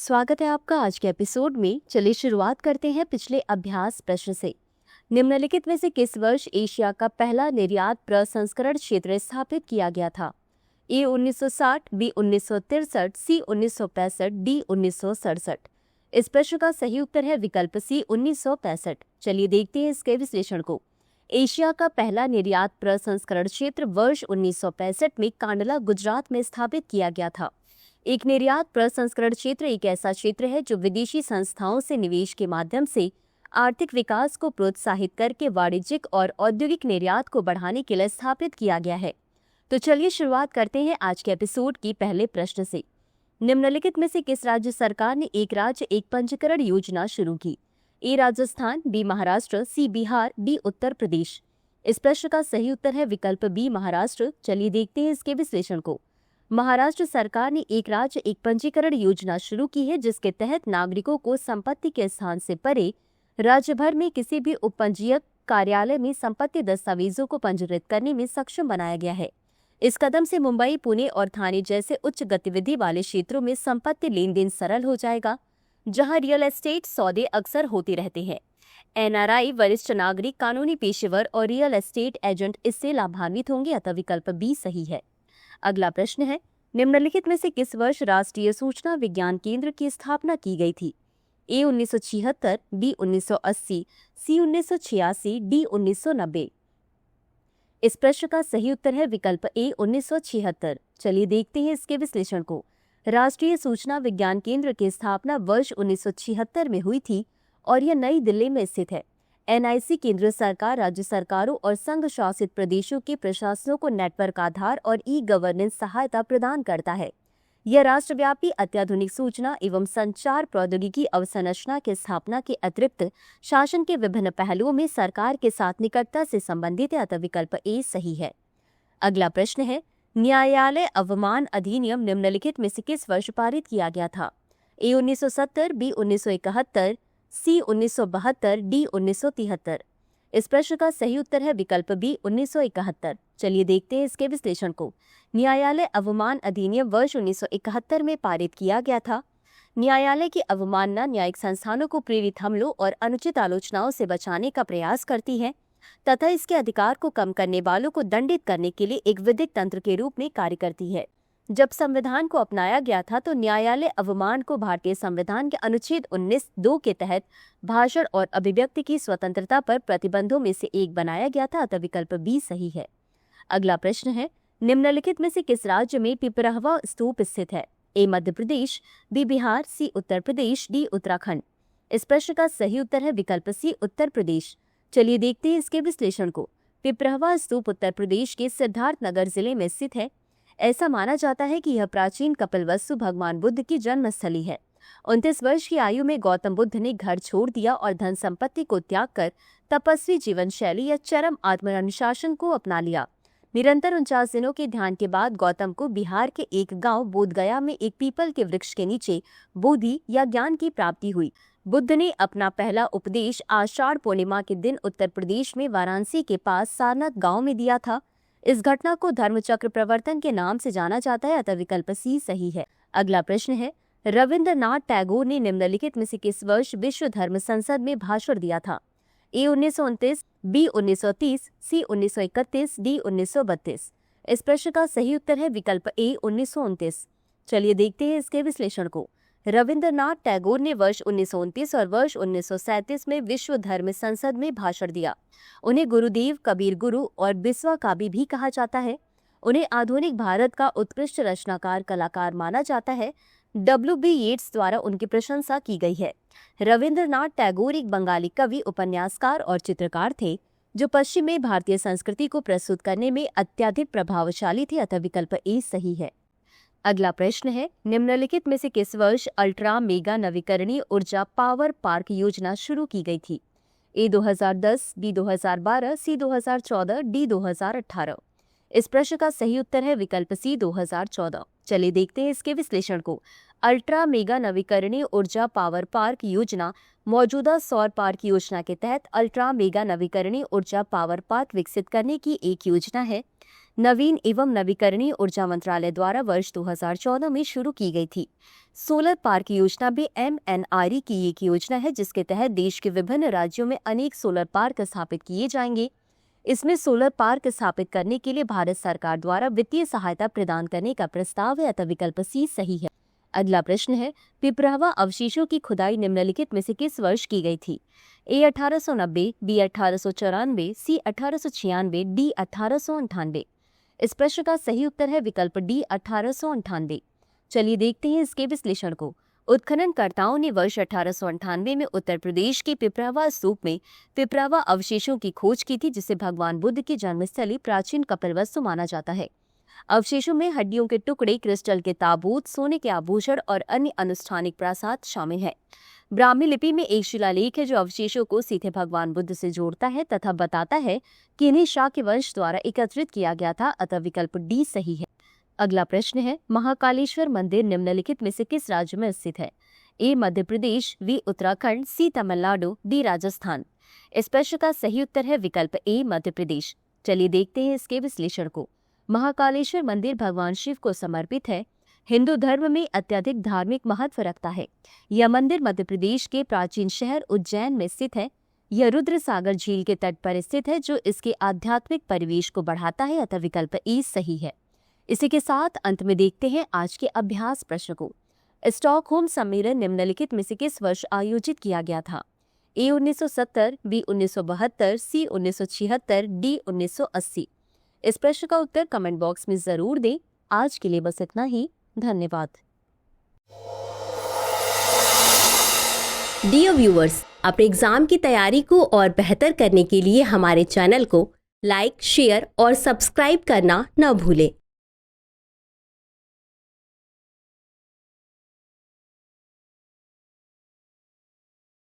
स्वागत है आपका आज के एपिसोड में। चलिए शुरुआत करते हैं पिछले अभ्यास प्रश्न से। निम्नलिखित में से किस वर्ष एशिया का पहला निर्यात प्रसंस्करण क्षेत्र स्थापित किया गया था? ए 1960, बी 1963, सी 1965, डी 1967। इस प्रश्न का सही उत्तर है विकल्प सी 1965। चलिए देखते हैं इसके विश्लेषण को। एशिया का पहला निर्यात प्रसंस्करण क्षेत्र वर्ष 1965 में कांडला, गुजरात में स्थापित किया गया था। एक निर्यात प्रसंस्करण क्षेत्र एक ऐसा क्षेत्र है जो विदेशी संस्थाओं से निवेश के माध्यम से आर्थिक विकास को प्रोत्साहित करके वाणिज्यिक और औद्योगिक निर्यात को बढ़ाने के लिए स्थापित किया गया है। तो चलिए शुरुआत करते हैं आज के एपिसोड की पहले प्रश्न से। निम्नलिखित में से किस राज्य सरकार ने एक राज्य एक पंजीकरण योजना शुरू की? ए राजस्थान, बी महाराष्ट्र, सी बिहार, डी उत्तर प्रदेश। इस प्रश्न का सही उत्तर है विकल्प बी महाराष्ट्र। चलिए देखते हैं इसके विश्लेषण को। महाराष्ट्र सरकार ने एक राज्य एक पंजीकरण योजना शुरू की है, जिसके तहत नागरिकों को संपत्ति के स्थान से परे राज्य भर में किसी भी उपपंजीयक कार्यालय में संपत्ति दस्तावेजों को पंजीकृत करने में सक्षम बनाया गया है। इस कदम से मुंबई, पुणे और थाने जैसे उच्च गतिविधि वाले क्षेत्रों में संपत्ति लेन देन सरल हो जाएगा, जहां रियल एस्टेट सौदे अक्सर होते रहते हैं। एनआरआई, वरिष्ठ नागरिक, कानूनी पेशेवर और रियल एस्टेट एजेंट इससे लाभान्वित होंगे, अतः विकल्प बी सही है। अगला प्रश्न है, निम्नलिखित में से किस वर्ष राष्ट्रीय सूचना विज्ञान केंद्र की स्थापना की गई थी? ए 1976, बी 1980, सी 1986, डी 1990। इस प्रश्न का सही उत्तर है विकल्प ए 1976। चलिए देखते हैं इसके विश्लेषण को। राष्ट्रीय सूचना विज्ञान केंद्र की स्थापना वर्ष 1976 में हुई थी और यह नई दिल्ली में स्थित है। एनआईसी केंद्र सरकार, राज्य सरकारों और संघ शासित प्रदेशों के प्रशासनों को नेटवर्क आधार और ई गवर्नेंस सहायता प्रदान करता है। यह राष्ट्रव्यापी अत्याधुनिक सूचना एवं संचार प्रौद्योगिकी अवसंरचना की स्थापना के अतिरिक्त शासन के विभिन्न पहलुओं में सरकार के साथ निकटता से संबंधित है, अतः विकल्प ए सही है। अगला प्रश्न है, न्यायालय अवमान अधिनियम निम्नलिखित में से किस वर्ष पारित किया गया था? ए 1970, बी 1971, सी 1972, डी 1973। इस प्रश्न का सही उत्तर है विकल्प बी 1971। चलिए देखते हैं इसके विश्लेषण को। न्यायालय अवमान अधिनियम वर्ष 1971 में पारित किया गया था। न्यायालय की अवमानना न्यायिक संस्थानों को प्रेरित हमलों और अनुचित आलोचनाओं से बचाने का प्रयास करती है तथा इसके अधिकार को कम करने वालों को दंडित करने के लिए एक विधिक तंत्र के रूप में कार्य करती है। जब संविधान को अपनाया गया था तो न्यायालय अवमान को भारतीय संविधान के अनुच्छेद 19(2) के तहत भाषण और अभिव्यक्ति की स्वतंत्रता पर प्रतिबंधों में से एक बनाया गया था, अतः विकल्प बी सही है। अगला प्रश्न है, निम्नलिखित में से किस राज्य में पिपराहवा स्तूप स्थित है? ए मध्य प्रदेश, बी बिहार, सी उत्तर प्रदेश, डी उत्तराखंड। इस प्रश्न का सही उत्तर है विकल्प सी उत्तर प्रदेश। चलिए देखते हैं इसके विश्लेषण को। पिपराहवा स्तूप उत्तर प्रदेश के सिद्धार्थनगर जिले में स्थित है। ऐसा माना जाता है कि यह प्राचीन कपिलवस्तु भगवान बुद्ध की जन्मस्थली है। 29 वर्ष की आयु में गौतम बुद्ध ने घर छोड़ दिया और धन संपत्ति को त्याग कर तपस्वी जीवन शैली या चरम आत्मानुशासन को अपना लिया। निरंतर 49 दिनों के ध्यान के बाद गौतम को बिहार के एक गांव बोधगया में एक पीपल के वृक्ष के नीचे बोधि या ज्ञान की प्राप्ति हुई। बुद्ध ने अपना पहला उपदेश आषाढ़ पूर्णिमा के दिन उत्तर प्रदेश में वाराणसी के पास सारनाथ गांव में दिया था। इस घटना को धर्मचक्र प्रवर्तन के नाम से जाना जाता है, अतः विकल्प सी सही है। अगला प्रश्न है, रविंद्रनाथ टैगोर ने निम्नलिखित में से किस वर्ष विश्व धर्म संसद में भाषण दिया था? ए 1929, बी 1930, सी 1931, डी 1932। इस प्रश्न का सही उत्तर है विकल्प ए 1929। चलिए देखते हैं इसके विश्लेषण को। रविंद्रनाथ टैगोर ने वर्ष 1929 और वर्ष 1937 में विश्व धर्म संसद में भाषण दिया। उन्हें गुरुदेव, कबीर गुरु और बिस्वा काबी भी कहा जाता है। उन्हें आधुनिक भारत का उत्कृष्ट रचनाकार कलाकार माना जाता है। W.B. येट्स द्वारा उनकी प्रशंसा की गई है। रविंद्रनाथ टैगोर एक बंगाली कवि, उपन्यासकार और चित्रकार थे जो पश्चिम में भारतीय संस्कृति को प्रस्तुत करने में अत्यधिक प्रभावशाली थे, अतः विकल्प ए सही है। अगला प्रश्न है, निम्नलिखित में से किस वर्ष अल्ट्रा मेगा नवीकरणीय ऊर्जा पावर पार्क योजना शुरू की गई थी? ए 2010, बी 2012, सी 2014, डी 2018। इस प्रश्न का सही उत्तर है विकल्प सी 2014। चलिए देखते हैं इसके विश्लेषण को। अल्ट्रा मेगा नवीकरणीय ऊर्जा पावर पार्क योजना मौजूदा सौर पार्क योजना के तहत अल्ट्रा मेगा नवीकरणीय ऊर्जा पावर पार्क विकसित करने की एक योजना है। नवीन एवं नवीकरणीय ऊर्जा मंत्रालय द्वारा वर्ष 2014 में शुरू की गई थी। सोलर पार्क योजना भी MNRE की एक योजना है जिसके तहत देश के विभिन्न राज्यों में अनेक सोलर पार्क स्थापित किए जाएंगे। इसमें सोलर पार्क स्थापित करने के लिए भारत सरकार द्वारा वित्तीय सहायता प्रदान करने का प्रस्ताव है, अतः विकल्प सी सही है। अगला प्रश्न है, पिपरावा अवशेषों की खुदाई निम्नलिखित में से किस वर्ष की गई थी? A 1890, B 1894, C 1896, D 1898। इस प्रश्न का सही उत्तर है विकल्प डी 1898। चलिए देखते हैं इसके विश्लेषण को। उत्खननकर्ताओं ने वर्ष 1898 में उत्तर प्रदेश के पिपरावा स्तूप में पिपरावा अवशेषों की खोज की थी, जिसे भगवान बुद्ध की जन्मस्थली प्राचीन कपिलवस्तु माना जाता है। अवशेषों में हड्डियों के टुकड़े, क्रिस्टल के ताबूत, सोने के आभूषण और अन्य अनुष्ठानिक प्रसाद शामिल है। ब्राह्मी लिपि में एक शिलालेख है जो अवशेषों को सीधे भगवान बुद्ध से जोड़ता है तथा बताता है कि इन्हें शाक्य वंश द्वारा एकत्रित किया गया था, अतः विकल्प डी सही है। अगला प्रश्न है, महाकालेश्वर मंदिर निम्नलिखित में से किस राज्य में स्थित है? ए मध्य प्रदेश, बी उत्तराखंड, सी तमिलनाडु, डी राजस्थान। इस प्रश्न का सही उत्तर है विकल्प ए मध्य प्रदेश। चलिए देखते हैं इसके विश्लेषण को। महाकालेश्वर मंदिर भगवान शिव को समर्पित है। हिंदू धर्म में अत्यधिक धार्मिक महत्व रखता है। यह मंदिर मध्य प्रदेश के प्राचीन शहर उज्जैन में स्थित है। यह रुद्र सागर झील के तट पर स्थित है जो इसके आध्यात्मिक परिवेश को बढ़ाता है, अतः विकल्प ए सही है। इसी के साथ अंत में देखते हैं आज के अभ्यास प्रश्न को। स्टॉकहोम सम्मेलन निम्नलिखित में से किस वर्ष आयोजित किया गया था? ए 1970, बी 1972, सी 1976, डी 1980। इस प्रश्न का उत्तर कमेंट बॉक्स में जरूर दें। आज के लिए बस इतना ही। धन्यवाद। डियर व्यूअर्स, अपने एग्जाम की तैयारी को और बेहतर करने के लिए हमारे चैनल को लाइक, शेयर और सब्सक्राइब करना न भूलें।